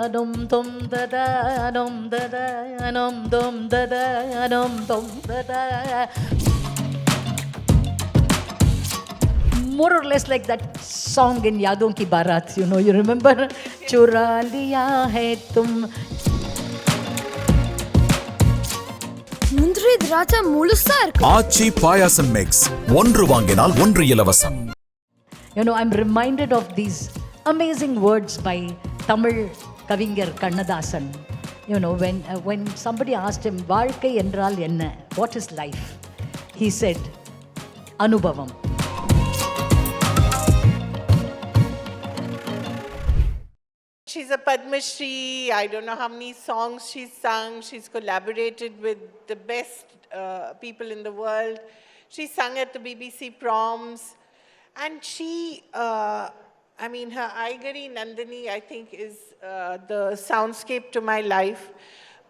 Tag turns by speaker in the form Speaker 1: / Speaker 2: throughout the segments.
Speaker 1: dum dum da da dum da da dum da da dum da da. More or less like that song in Yadon Ki Barat, you remember? Chura liya hai tum.
Speaker 2: முந்திரி திராட்சை முழுசா இருக்கு.
Speaker 3: ஆச்சி பாயாசம் mix ஒன்று வாங்கினால் ஒன்று இலவசம்.
Speaker 1: I'm reminded of these amazing words by Tamil Kavingar Kannadasan. When somebody asked him, வாழ்க்கை என்றால் என்ன? What is life? He said, அனுபவம்.
Speaker 4: She's a Padma Shri. I don't know how many songs she's sung. She's collaborated with the best people in the world. She sung at the BBC Proms. And she, her Aigari Nandini, I think, is the soundscape to my life.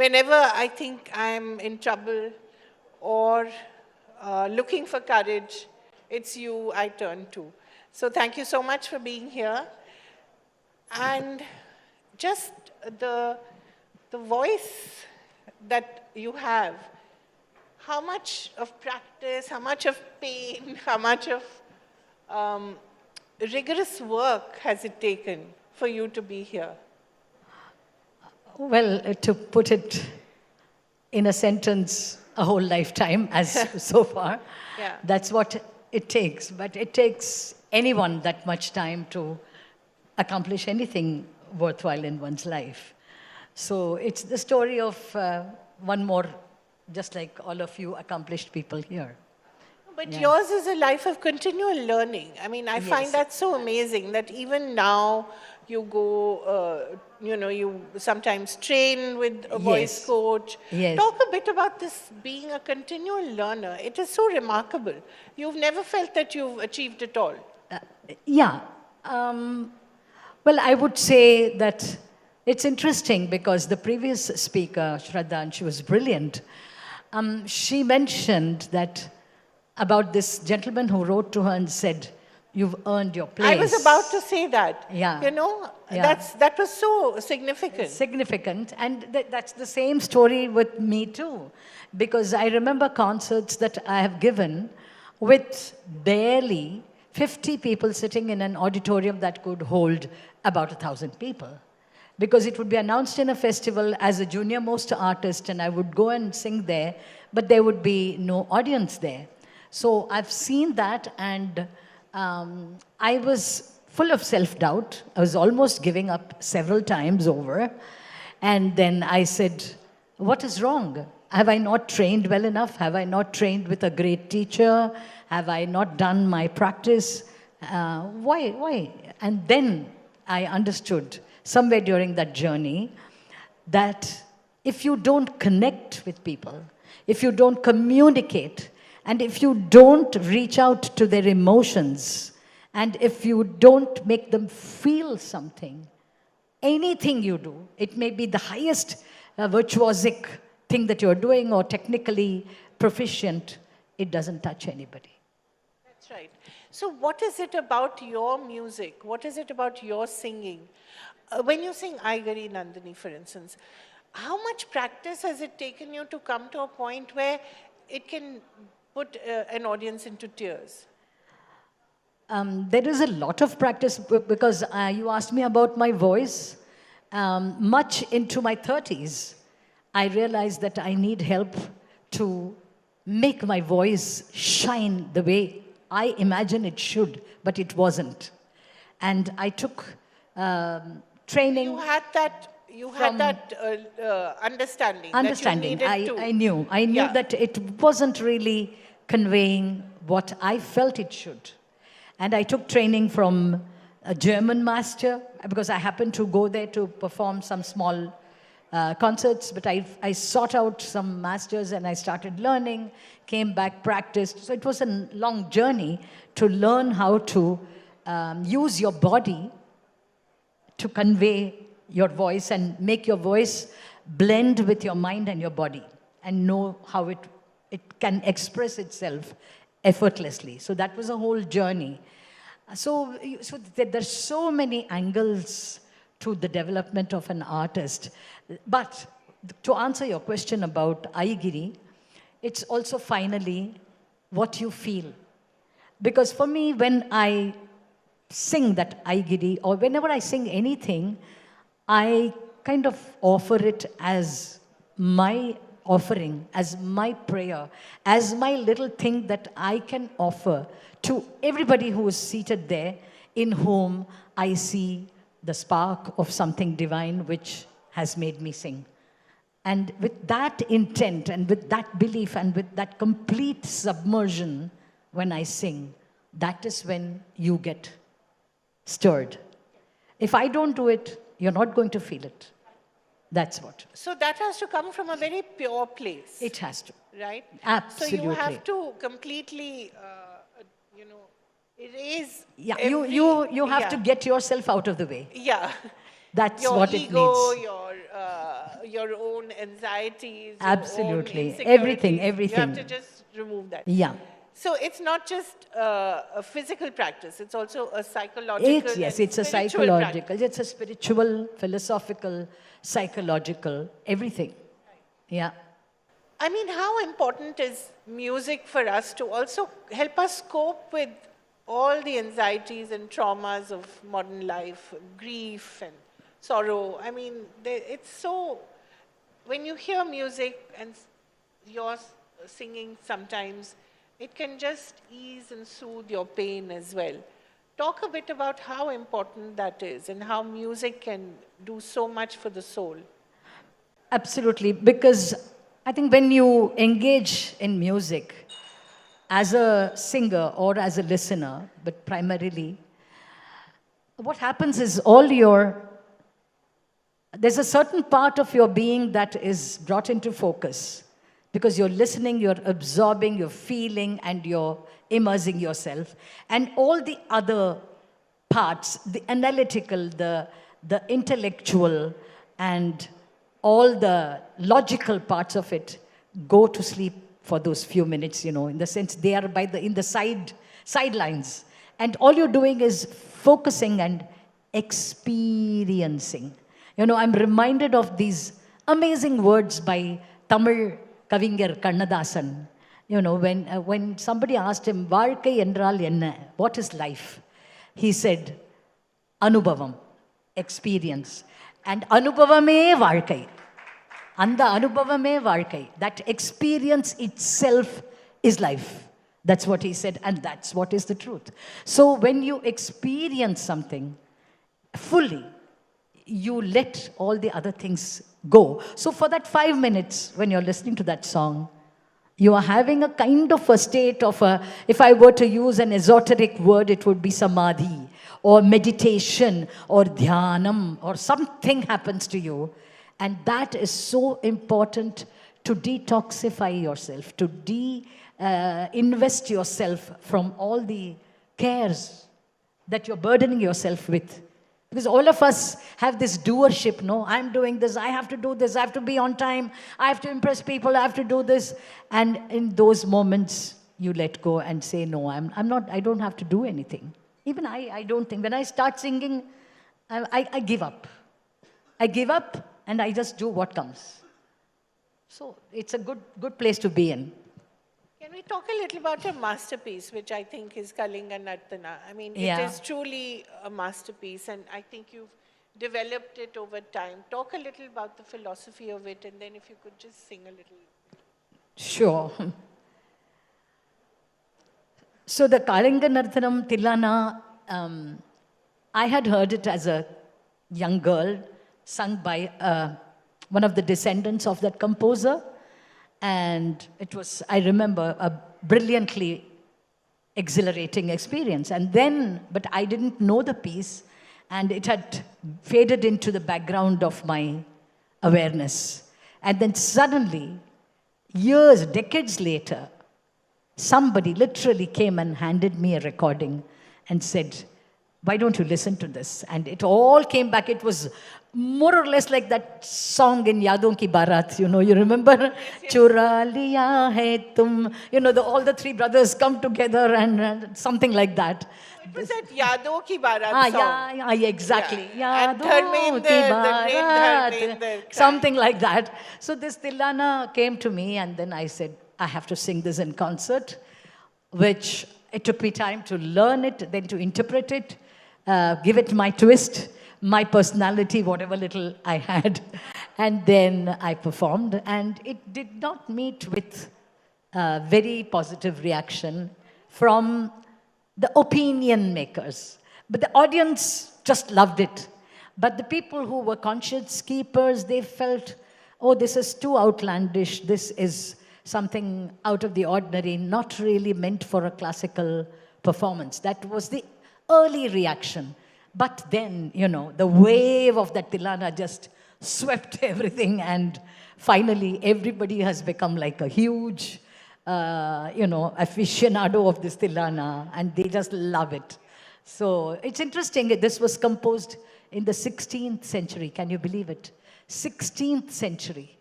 Speaker 4: Whenever I think I'm in trouble or looking for courage, it's you I turn to. So thank you so much for being here. And just the voice that you have, how much of practice, how much of pain, how much of rigorous work has it taken for you to be here?
Speaker 1: Well, to put it in a sentence, a whole lifetime as so far.
Speaker 4: Yeah.
Speaker 1: That's what it takes. But it takes anyone that much time to accomplish anything worthwhile in one's life. So it's the story of one more, just like all of you accomplished people here.
Speaker 4: But yours is a life of continual learning. I find that so amazing that even now you go, you sometimes train with a voice coach.
Speaker 1: Yes.
Speaker 4: Talk a bit about this being a continual learner. It is so remarkable. You've never felt that you've achieved it all.
Speaker 1: Well, I would say that it's interesting because the previous speaker, Shraddha, and she was brilliant, she mentioned that about this gentleman who wrote to her and said, you've earned your place.
Speaker 4: I was about to say that.
Speaker 1: Yeah.
Speaker 4: That was so significant.
Speaker 1: Significant. And that's the same story with me too. Because I remember concerts that I have given with barely 50 people sitting in an auditorium that could hold about 1,000 people. Because it would be announced in a festival as a junior most artist, and I would go and sing there, but there would be no audience there. So I've seen that, and I was full of self-doubt. I was almost giving up several times over. And then I said, what is wrong? Have I not trained well enough? Have I not trained with a great teacher? Have I not done my practice? Why? And then I understood somewhere during that journey that if you don't connect with people, if you don't communicate, and if you don't reach out to their emotions, and if you don't make them feel something, anything you do, it may be the highest virtuosic thing that you're doing or technically proficient, it doesn't touch anybody.
Speaker 4: That's right. So what is it about your music? What is it about your singing? When you sing Aigari Nandini, for instance, how much practice has it taken you to come to a point where it can put an audience into tears?
Speaker 1: There is a lot of practice because you asked me about my voice. Much into my 30s, I realized that I need help to make my voice shine the way I imagine it should, but it wasn't. And I took training.
Speaker 4: You had that understanding.
Speaker 1: Understanding.
Speaker 4: That you needed
Speaker 1: I knew that it wasn't really conveying what I felt it should. And I took training from a German master because I happened to go there to perform some small concerts, but I sought out some masters and I started learning, came back, practiced. So it was a long journey to learn how to use your body to convey your voice and make your voice blend with your mind and your body and know how it can express itself effortlessly. So that was a whole journey. So there's so many angles to the development of an artist. But to answer your question about Aigiri, it's also finally what you feel. Because for me, when I sing that Aigiri, or whenever I sing anything, I kind of offer it as my offering, as my prayer, as my little thing that I can offer to everybody who is seated there, in whom I see the spark of something divine which has made me sing. And with that intent and with that belief and with that complete submersion when I sing, that is when you get stirred. If I don't do it, you're not going to feel it. That's what.
Speaker 4: So that has to come from a very pure place.
Speaker 1: It has to.
Speaker 4: Right?
Speaker 1: Absolutely.
Speaker 4: So you have to completely, erase.
Speaker 1: Yeah,
Speaker 4: every,
Speaker 1: you have to get yourself out of the way.
Speaker 4: Yeah.
Speaker 1: That's
Speaker 4: your
Speaker 1: what
Speaker 4: ego,
Speaker 1: it needs.
Speaker 4: your own anxieties.
Speaker 1: Absolutely.
Speaker 4: Your own
Speaker 1: everything.
Speaker 4: You have to just remove that.
Speaker 1: Yeah.
Speaker 4: So it's not just a physical practice, it's also a psychological
Speaker 1: Yes,
Speaker 4: and
Speaker 1: it's a
Speaker 4: spiritual
Speaker 1: psychological,
Speaker 4: practice.
Speaker 1: it's a spiritual, philosophical, psychological, everything. Yeah.
Speaker 4: I mean, how important is music for us to also help us cope with all the anxieties and traumas of modern life, grief and sorrow? I mean, it's so, when you hear music and you're singing sometimes, it can just ease and soothe your pain as well. Talk a bit about how important that is and how music can do so much for the soul.
Speaker 1: Absolutely, because I think when you engage in music as a singer or as a listener, but primarily, what happens is there's a certain part of your being that is brought into focus. Because you're listening, you're absorbing, you're feeling, and you're immersing yourself. And all the other parts, the analytical, the intellectual, and all the logical parts of it go to sleep for those few minutes, in the sense they are in the sidelines. And all you're doing is focusing and experiencing. I'm reminded of these amazing words by Tamil Kavingar Kannadasan. When somebody asked him, "Vaalkai endral enna?" What is life? He said, "Anubhavam," experience. And anubhavame vaalkai. Anda anubhavame vaalkai. That experience itself is life. That's what he said, and that's what is the truth. So when you experience something fully, you let all the other things go. So for that 5 minutes, when you're listening to that song, you are having a kind of a state of if I were to use an esoteric word, it would be samadhi, or meditation, or dhyanam, or something happens to you. And that is so important to detoxify yourself, to invest yourself from all the cares that you're burdening yourself with. Because all of us have this doership, no? I'm doing this, I have to do this, I have to be on time, I have to impress people, I have to do this. And in those moments, you let go and say, no, I don't have to do anything. Even I don't think. When I start singing, I give up. I give up and I just do what comes. So it's a good place to be in.
Speaker 4: Can we talk a little about your masterpiece, which I think is Kalinga Nartana? I mean,
Speaker 1: Yeah.
Speaker 4: it is truly a masterpiece, and I think you've developed it over time. Talk a little about the philosophy of it, and then if you could just sing a little.
Speaker 1: Sure. So the Kalinga Narthanam Tilana, I had heard it as a young girl, sung by one of the descendants of that composer. And it was, I remember, a brilliantly exhilarating experience. But I didn't know the piece, and it had faded into the background of my awareness. And then suddenly, decades later, somebody literally came and handed me a recording and said, "Why don't you listen to this?" And it all came back. It was more or less like that song in Yadon Ki Barat, you remember? Chura liya hai tum. All the three brothers come together and something like that.
Speaker 4: It was that Yado Ki Barat
Speaker 1: Ah,
Speaker 4: song.
Speaker 1: yeah, exactly.
Speaker 4: Yeah. And
Speaker 1: Yadon ki
Speaker 4: the great
Speaker 1: Barat.
Speaker 4: Dharmender.
Speaker 1: Something like that. So this Tilana came to me and then I said, I have to sing this in concert, which it took me time to learn it, then to interpret it, give it my twist, my personality, whatever little I had. And then I performed, and it did not meet with very positive reaction from the opinion makers. But the audience just loved it. But the people who were conscience keepers, they felt, oh, this is too outlandish. This is something out of the ordinary, not really meant for a classical performance. That was the early reaction. But then, the wave of that Tilana just swept everything, and finally everybody has become like a huge, aficionado of this Tilana, and they just love it. So it's interesting. This was composed in the 16th century. Can you believe it? 16th century.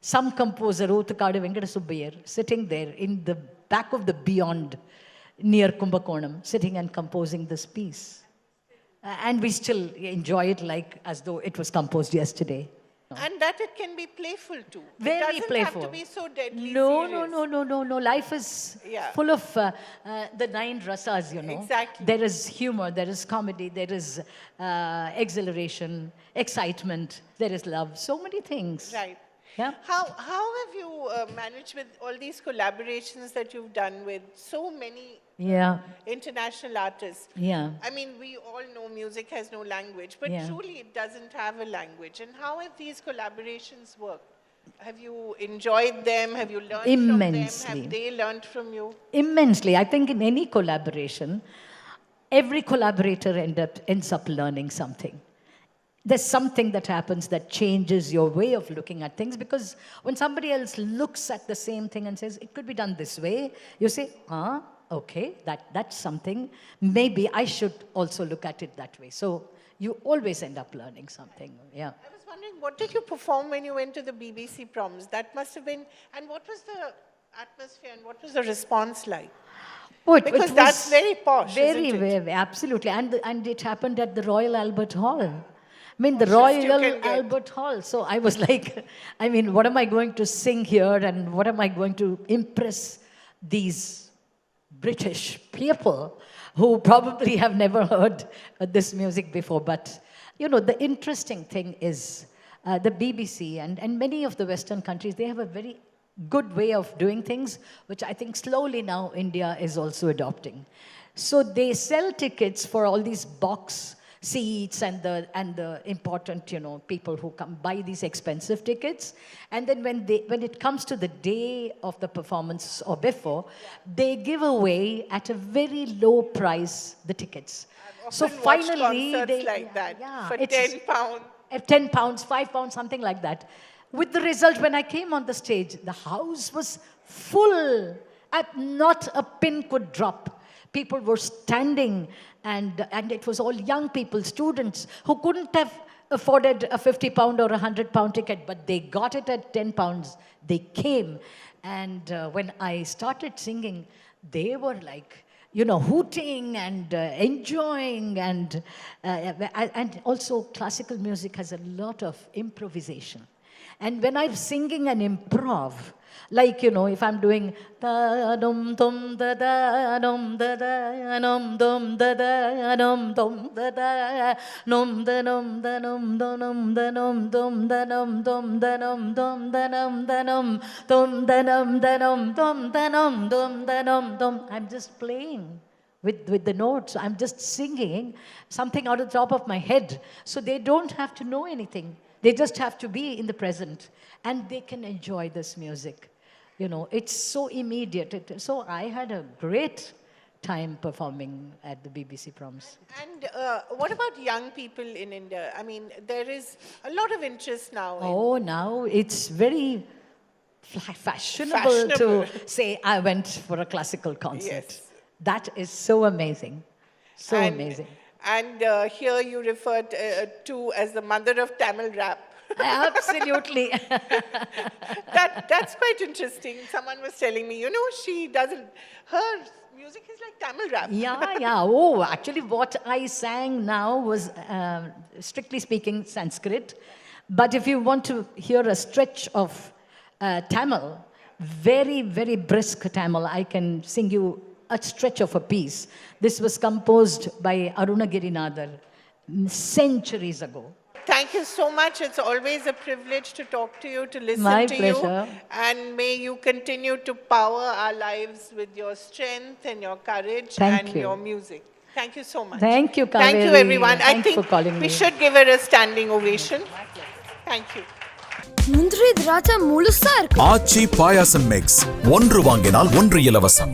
Speaker 1: Some composer, Othukadu Venkata Subbayar, sitting there in the back of the Beyond near Kumbakonam, sitting and composing this piece. And we still enjoy it like as though it was composed yesterday.
Speaker 4: And that it can be playful too.
Speaker 1: Very
Speaker 4: it doesn't
Speaker 1: playful.
Speaker 4: have to be so deadly
Speaker 1: No.
Speaker 4: serious.
Speaker 1: Life is full of the 9 rasas,
Speaker 4: Exactly.
Speaker 1: There is humor, there is comedy, there is exhilaration, excitement, there is love, so many things.
Speaker 4: Right.
Speaker 1: Yeah.
Speaker 4: How have you managed with all these collaborations that you've done with so many international artists?
Speaker 1: Yeah.
Speaker 4: I mean, we all know music has no language, but truly it doesn't have a language. And how have these collaborations worked? Have you enjoyed them? Have you learned
Speaker 1: Immensely.
Speaker 4: from them? Have they learned from you?
Speaker 1: Immensely. I think in any collaboration, every collaborator ends up learning something. There's something that happens that changes your way of looking at things, because when somebody else looks at the same thing and says, it could be done this way, you say, okay, that's something. Maybe I should also look at it that way. So you always end up learning something. Yeah.
Speaker 4: I was wondering, what did you perform when you went to the BBC proms? That must have been, and what was the atmosphere and what was the response like?
Speaker 1: Oh,
Speaker 4: because that's very posh,
Speaker 1: very,
Speaker 4: isn't it?
Speaker 1: very, absolutely. And it happened at the Royal Albert Hall. I mean, the
Speaker 4: Poshest you
Speaker 1: Royal
Speaker 4: can get.
Speaker 1: Albert Hall. So I was like, what am I going to sing here, and what am I going to impress these British people who probably have never heard this music before? But, the interesting thing is the BBC and many of the Western countries, they have a very good way of doing things, which I think slowly now India is also adopting. So they sell tickets for all these box seats and the important, people who come buy these expensive tickets. And then when it comes to the day of the performance or before, they give away at a very low price the tickets. So finally,
Speaker 4: concerts like that for £10.
Speaker 1: At £10, £5, something like that. With the result, when I came on the stage, the house was full. Not a pin could drop. People were standing, and it was all young people, students, who couldn't have afforded a £50 or a £100 ticket, but they got it at £10. They came. And when I started singing, they were like, hooting and enjoying. And also classical music has a lot of improvisation. And when I'm singing an improv, like, if I'm doing da dum dum da da dum da da dum dum da da dum dum da da num da num da num da num da num dum da num dum da num dum da num da num dum da num da num dum da num dum da num dum, I'm just playing with the notes. I'm just singing something out of the top of my head. So they don't have to know anything. They just have to be in the present, and they can enjoy this music. It's so immediate. So I had a great time performing at the BBC proms.
Speaker 4: And what about young people in India? I mean, there is a lot of interest now.
Speaker 1: Now it's very fashionable to say, I went for a classical concert.
Speaker 4: Yes.
Speaker 1: That is so amazing. So amazing.
Speaker 4: And here you refer to as the mother of Tamil rap.
Speaker 1: Absolutely.
Speaker 4: That's quite interesting. Someone was telling me, she doesn't, her music is like Tamil rap.
Speaker 1: Yeah. Oh, actually, what I sang now was, strictly speaking, Sanskrit. But if you want to hear a stretch of Tamil, very, very brisk Tamil, I can sing you a stretch of a piece. This was composed by Aruna centuries ago.
Speaker 4: Thank you so much. It's always a privilege to talk to you, to listen
Speaker 1: My
Speaker 4: to
Speaker 1: pleasure.
Speaker 4: you. And may you continue to power our lives with your strength and your courage
Speaker 1: Thank
Speaker 4: and
Speaker 1: you.
Speaker 4: your music. Thank you so much.
Speaker 1: Thank you,
Speaker 4: Thank you,
Speaker 1: Kaveri.
Speaker 4: everyone. I
Speaker 1: Thanks
Speaker 4: think
Speaker 1: for calling
Speaker 4: we
Speaker 1: me.
Speaker 4: should give her a standing ovation. Thank you.
Speaker 2: முந்திரி திராட்சை முழுசா இருக்கு
Speaker 3: ஆச்சி பாயாசம் mix ஒன்று வாங்கினால் ஒன்று இலவசம்